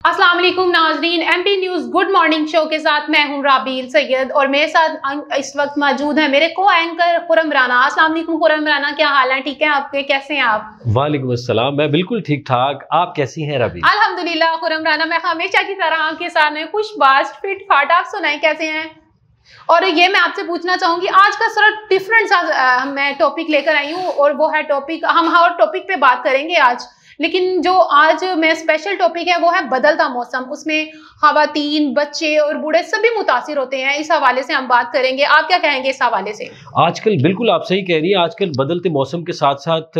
अस्सलाम वालेकुम नाजरीन, MP news good morning show के साथ मैं हूं राबील सैयद और मेरे साथ इस वक्त मौजूद है मेरे को एंकर खुरम राना। अस्सलाम वालेकुम खुरम राना, क्या हाल है? ठीक है आपके? कैसे हैं आप? वालेकुम अस्सलाम, मैं बिल्कुल ठीक ठाक। आप कैसी हैं रबी? अल्हम्दुलिल्लाह खुरम राना, मैं हमेशा की तरह आपके साथ में खुशबाश फिट फाट। आप सुनाएं कैसे हैं? और ये मैं आपसे पूछना चाहूंगी, आज का थोड़ा डिफरेंट सा मैं टॉपिक लेकर आई हूँ और वो है टॉपिक, हम हर टॉपिक पे बात करेंगे आज, लेकिन जो आज मैं स्पेशल टॉपिक है वो है बदलता मौसम। उसमें खवातीन, बच्चे और बूढ़े सभी मुतासिर होते हैं। इस हवाले से हम बात करेंगे। आप क्या कहेंगे इस हवाले से? आजकल बिल्कुल आप सही कह रही हैं, आजकल बदलते मौसम के साथ साथ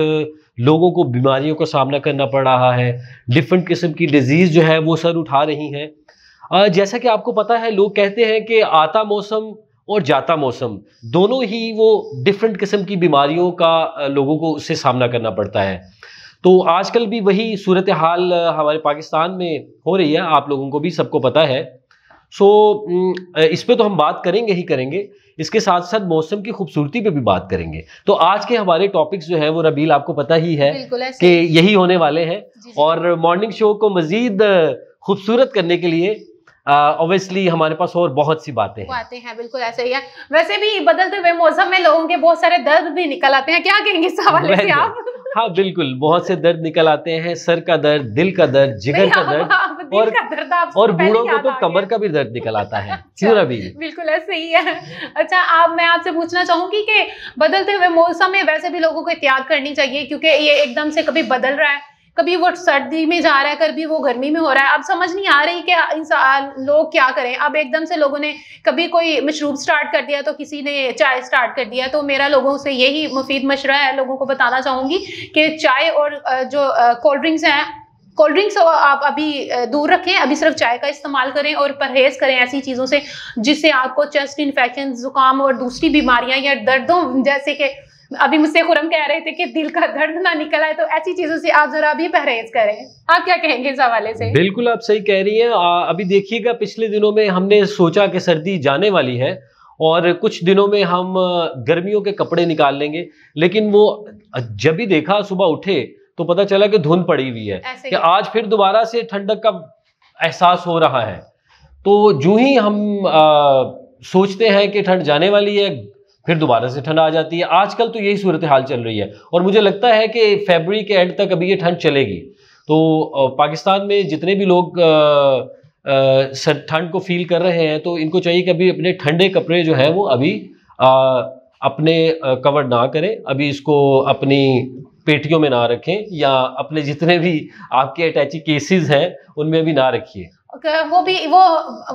लोगों को बीमारियों का सामना करना पड़ रहा है। डिफरेंट किस्म की डिजीज जो है वो सर उठा रही हैं। जैसा कि आपको पता है, लोग कहते हैं कि आता मौसम और जाता मौसम दोनों ही वो डिफरेंट किस्म की बीमारियों का लोगों को उससे सामना करना पड़ता है। तो आजकल भी वही सूरत हाल हमारे पाकिस्तान में हो रही है, आप लोगों को भी सबको पता है। इस पे तो हम बात करेंगे ही करेंगे, इसके साथ साथ मौसम की खूबसूरती पे भी बात करेंगे। तो आज के हमारे टॉपिक्स जो है वो रबील आपको पता ही है कि यही होने वाले हैं। और मॉर्निंग शो को मजीद खूबसूरत करने के लिए ऑब्वियसली हमारे पास और बहुत सी बातें हैं। बिल्कुल ऐसे ही है। वैसे भी बदलते हुए मौसम में लोगों के बहुत सारे दर्द भी निकल आते हैं। क्या कहेंगे इस हवाले से आप? हाँ बिल्कुल, बहुत से दर्द निकल आते हैं। सर का दर्द, दिल का दर्द, जिगर का दर्द और बूढ़ों को तो कमर का भी दर्द निकल आता है। क्यों रवि? बिल्कुल ऐसे ही है। अच्छा, मैं आपसे पूछना चाहूंगी कि बदलते हुए मौसम में वैसे भी लोगों को एहतियात करनी चाहिए, क्योंकि ये एकदम से कभी बदल रहा है, कभी वो सर्दी में जा रहा है, कभी वो गर्मी में हो रहा है। अब समझ नहीं आ रही कि इंसान लोग क्या करें। अब एकदम से लोगों ने कभी कोई मशरूब स्टार्ट कर दिया, तो किसी ने चाय स्टार्ट कर दिया। तो मेरा लोगों से यही मुफीद मशवरा है, लोगों को बताना चाहूंगी कि चाय और जो कोल्ड ड्रिंक्स हैं, कोल्ड ड्रिंक्स आप अभी दूर रखें, अभी सिर्फ चाय का इस्तेमाल करें और परहेज करें ऐसी चीज़ों से जिससे आपको चेस्ट इन्फेक्शन, जुकाम और दूसरी बीमारियां या दर्दों, जैसे कि अभी मुझसे खुरम कह रहे थे कि दिल का दर्द ना निकल आए, तो ऐसी चीजों से आप जरा भी परहेज करें। आप क्या कहेंगे इस हवाले से? बिल्कुल आप सही कह रही हैं। अभी देखिएगा, पिछले दिनों में हमने सोचा कि सर्दी जाने वाली है और कुछ दिनों में हम गर्मियों के कपड़े निकाल लेंगे, लेकिन वो जब भी देखा सुबह उठे तो पता चला कि धुंध पड़ी हुई है कि आज फिर दोबारा से ठंडक का एहसास हो रहा है। तो जो ही हम सोचते हैं कि ठंड जाने वाली है, फिर दोबारा से ठंड आ जाती है। आजकल तो यही सूरत हाल चल रही है और मुझे लगता है कि फरवरी के एंड तक अभी ये ठंड चलेगी। तो पाकिस्तान में जितने भी लोग ठंड को फील कर रहे हैं, तो इनको चाहिए कि अभी अपने ठंडे कपड़े जो है वो अभी अपने कवर ना करें, अभी इसको अपनी पेटियों में ना रखें या अपने जितने भी आपके अटैची केसेस हैं उनमें भी ना रखिए। वो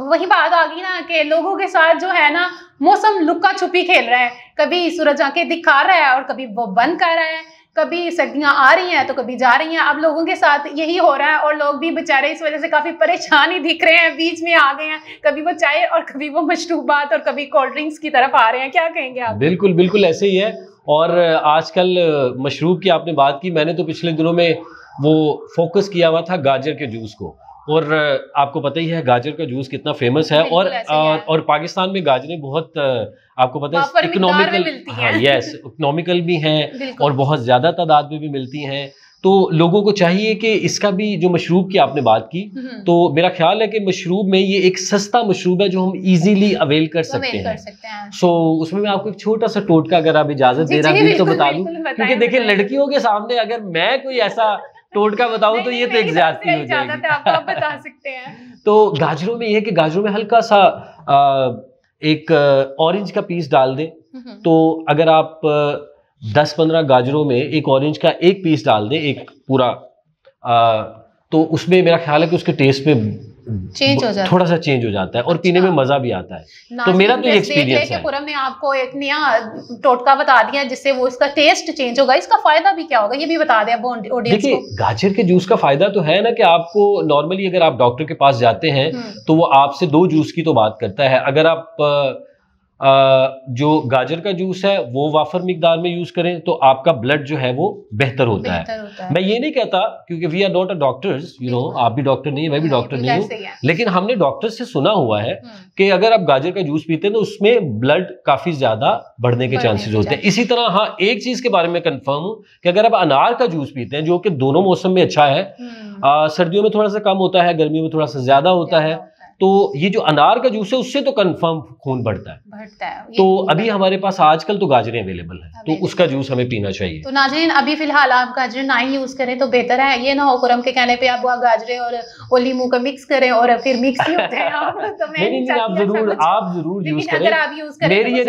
वही बात आ गई ना कि लोगों के साथ जो है ना, मौसम लुक्का छुपी खेल रहा है। कभी सूरज आंखें दिखा रहा है और कभी वो बंद कर रहा है, कभी सर्दियां आ रही हैं तो कभी जा रही हैं। अब लोगों के साथ यही हो रहा है और लोग भी बेचारे इस वजह से काफी परेशान ही दिख रहे हैं, बीच में आ गए हैं। कभी वो चाय और कभी वो मशरूबात और कभी कोल्ड ड्रिंक्स की तरफ आ रहे हैं। क्या कहेंगे आप? बिल्कुल बिल्कुल ऐसे ही है। और आजकल मशरूब की आपने बात की, मैंने तो पिछले दिनों में वो फोकस किया हुआ था गाजर के जूस को, और आपको पता ही है गाजर का जूस कितना फेमस है। और पाकिस्तान में गाजरें बहुत आपको पता है इकोनॉमिकल, हाँ यस, इकोनॉमिकल भी हैं और बहुत ज़्यादा तादाद में भी मिलती हैं। तो लोगों को चाहिए कि इसका भी, जो मशरूब की आपने बात की, तो मेरा ख्याल है कि मशरूब में ये एक सस्ता मशरूब है जो हम इजीली अवेल कर सकते हैं। सो उसमें मैं आपको एक छोटा सा टोटका, अगर आप इजाज़त दे रहा हैं तो बता दूं, क्योंकि देखिए लड़कियों के सामने अगर मैं कोई ऐसा टोटका बताऊं तो ये तो एक ज्यादती हो जाएगी। आप बता सकते हैं। तो गाजरों में ये है कि गाजरों में हल्का सा एक ऑरेंज का पीस डाल दें। तो अगर आप 10-15 गाजरों में एक ऑरेंज का एक पीस डाल दें, एक पूरा, तो उसमें मेरा ख्याल है कि उसके टेस्ट में चेंज हो जाता है, थोड़ा सा चेंज हो जाता है और पीने में मजा भी आता है। तो मेरा तो ये एक्सपीरियंस है। खुरम ने आपको एक नया टोटका बता दिया जिससे वो इसका टेस्ट चेंज होगा। इसका फायदा भी क्या होगा ये भी बता दें ऑडियंस को। देखिए, गाजर के जूस का फायदा तो है ना कि आपको नॉर्मली अगर आप डॉक्टर के पास जाते हैं तो वो आपसे 2 जूस की तो बात करता है। अगर आप जो गाजर का जूस है वो वाफर मिकदार में यूज करें तो आपका ब्लड जो है वो बेहतर होता है। मैं ये नहीं कहता, क्योंकि we are not a doctors, you know, आप भी डॉक्टर नहीं है, मैं भी डॉक्टर नहीं हूँ, लेकिन हमने डॉक्टर से सुना हुआ है कि अगर आप गाजर का जूस पीते हैं तो उसमें ब्लड काफी ज्यादा बढ़ने के चांसेस होते हैं। इसी तरह हाँ, एक चीज के बारे में कंफर्म हूँ कि अगर आप अनार का जूस पीते हैं, जो कि दोनों मौसम में अच्छा है, सर्दियों में थोड़ा सा कम होता है, गर्मियों में थोड़ा सा ज्यादा होता है, तो ये जो अनार का जूस है उससे तो कंफर्म खून बढ़ता है। तो अभी हमारे पास आजकल तो गाजरें अवेलेबल है, तो उसका जूस हमें पीना चाहिए। तो नाज़रीन, अभी फिलहाल आप गाजरें ना ही यूज करें तो बेहतर है। ये ना हो खुरम के कहने पे आप गाजरें और लीमू का मिक्स करें और फिर मिक्स ही होते हैं आप। तो नहीं, आप जरूर यूज करें। मेरी ये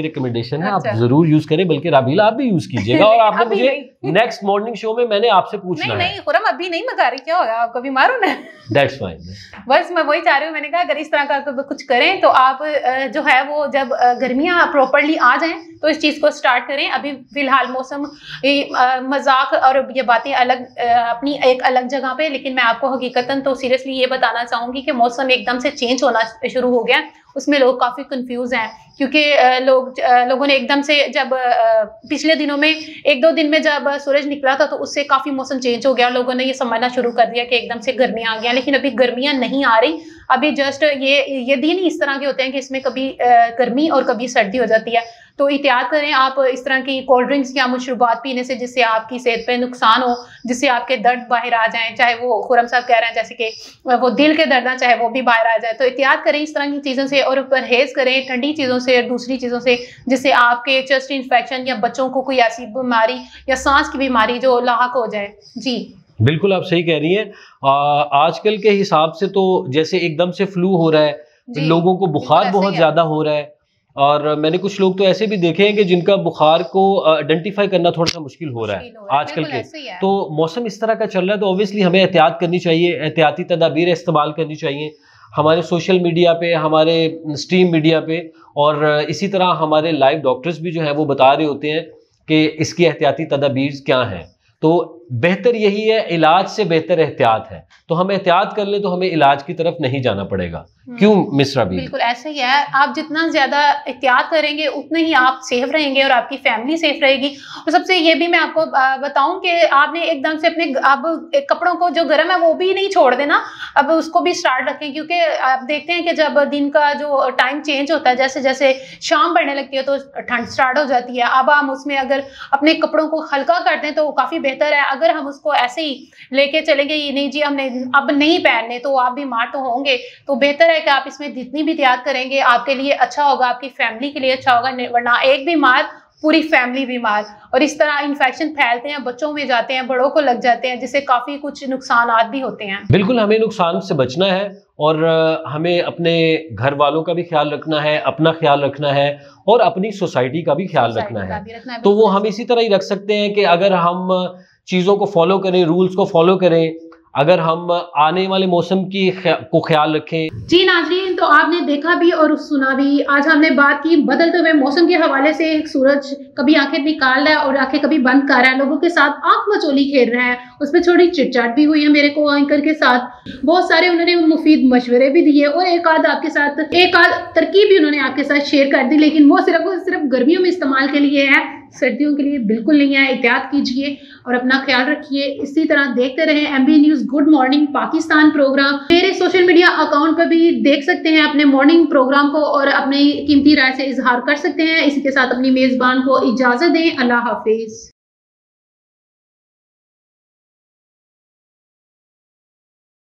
रिकमेंडेशन है, आप जरूर यूज करें। बल्कि राबीला आप भी यूज कीजिएगा। और आपने मुझे नेक्स्ट मॉर्निंग शो में मैंने आपसे पूछना है। नहीं खुरम, अभी नहीं मजा रही, क्या होगा आपको, बीमार हो ना? That's fine. बस मैं वही चाह रही हूँ, मैंने कहा अगर इस तरह का कुछ करें तो आप जो है वो जब गर्मियाँ प्रॉपरली आ जाएं तो इस चीज़ को स्टार्ट करें। अभी फिलहाल मौसम मजाक और ये बातें अलग, अपनी एक अलग जगह पे, लेकिन मैं आपको हकीकतन तो सीरियसली ये बताना चाहूँगी कि मौसम एकदम से चेंज होना शुरू हो गया। उसमें लोग काफ़ी कंफ्यूज हैं, क्योंकि लोगों ने एकदम से जब पिछले दिनों में 1-2 दिन में जब सूरज निकला था तो उससे काफ़ी मौसम चेंज हो गया। लोगों ने ये समझना शुरू कर दिया कि एकदम से गर्मियाँ आ गई, लेकिन अभी गर्मियाँ नहीं आ रही। अभी जस्ट ये दिन इस तरह के होते हैं कि इसमें कभी गर्मी और कभी सर्दी हो जाती है। तो एहतियात करें आप इस तरह की कोल्ड ड्रिंक्स या मशरूबात पीने से, जिससे आपकी सेहत पे नुकसान हो, जिससे आपके दर्द बाहर आ जाएं, चाहे वो खुरम साहब कह रहे हैं जैसे कि वो दिल के दर्द ना, चाहे वो भी बाहर आ जाए। तो एहतियात करें इस तरह की चीज़ों से और परहेज करें ठंडी चीज़ों से और दूसरी चीज़ों से, जिससे आपके चेस्ट इन्फेक्शन या बच्चों को कोई ऐसी बीमारी या सांस की बीमारी जो लाहक हो जाए। जी बिल्कुल, आप सही कह रही हैं। आजकल के हिसाब से तो जैसे एकदम से फ्लू हो रहा है, लोगों को बुखार बहुत ज्यादा हो रहा है, और मैंने कुछ लोग तो ऐसे भी देखे हैं कि जिनका बुखार को आइडेंटिफाई करना थोड़ा सा मुश्किल हो रहा है आजकल के। तो मौसम इस तरह का चल रहा है, तो ऑब्वियसली हमें एहतियात करनी चाहिए, एहतियाती तदाबीर इस्तेमाल करनी चाहिए। हमारे सोशल मीडिया पे, हमारे स्ट्रीम मीडिया पे, और इसी तरह हमारे लाइव डॉक्टर्स भी जो है वो बता रहे होते हैं कि इसकी एहतियाती तदाबीर क्या हैं। तो बेहतर यही है, इलाज से बेहतर एहतियात है। तो हम एहतियात कर ले तो हमें इलाज की तरफ नहीं जाना पड़ेगा। क्यों मिस राबीला? बिल्कुल ऐसा ही है। आप जितना ज्यादा एहतियात करेंगे उतने ही आप सेफ रहेंगे और आपकी फैमिली सेफ रहेगी। और सबसे ये भी मैं आपको बताऊं कि आपने एकदम से अपने अब कपड़ों को जो गर्म है वो भी नहीं छोड़ देना, अब उसको भी स्टार्ट रखें, क्योंकि आप देखते हैं कि जब दिन का जो टाइम चेंज होता है, जैसे जैसे शाम बढ़ने लगती है तो ठंड स्टार्ट हो जाती है। अब हम उसमें अगर अपने कपड़ों को हल्का कर दें तो काफी बेहतर है। अगर हम उसको ऐसे ही लेके चलेंगे, ये नहीं जी हमने अब नहीं पहनने, तो आप बीमार तो होंगे। तो बेहतर है कि आप इसमें जितनी भी एहतियात करेंगे आपके लिए अच्छा होगा, आपकी फैमिली के लिए अच्छा होगा, वरना एक बीमार पूरी फैमिली बीमार। और इस तरह इन्फेक्शन फैलते हैं, बच्चों में जाते हैं, बड़ों को लग जाते हैं, जिससे काफी कुछ नुकसान भी होते हैं। बिल्कुल, हमें नुकसान से बचना है और हमें अपने घर वालों का भी ख्याल रखना है, अपना ख्याल रखना है और अपनी सोसाइटी का भी ख्याल रखना है। तो वो हम इसी तरह ही रख सकते हैं कि अगर हम चीज़ों को फॉलो करें, रूल्स को फॉलो करें, अगर हम आने वाले मौसम को ख्याल रखें। जी नाज़रीन, तो आपने देखा भी और सुना भी। आज हमने बात की बदलते हुए मौसम के हवाले से। सूरज कभी आंखें निकाल रहा है और आंखें कभी बंद कर रहा है, लोगों के साथ आंख मचोली खेल रहा है। उसमें थोड़ी चिटचाट भी हुई है मेरे को एंकर के साथ। बहुत सारे उन्होंने मुफीद मशवरे भी दिए और एक आध तरकीब भी उन्होंने आपके साथ शेयर कर दी, लेकिन वो सिर्फ गर्मियों में इस्तेमाल के लिए है, सर्दियों के लिए बिल्कुल नहीं है। एहतियात कीजिए और अपना ख्याल रखिए। इसी तरह देखते रहें MB news good morning Pakistan programme. मेरे सोशल मीडिया अकाउंट पर भी देख सकते हैं अपने मॉर्निंग प्रोग्राम को और अपनी कीमती राय से इजहार कर सकते हैं। इसी के साथ अपनी मेजबान को इजाजत दें। अल्लाह हाफिज।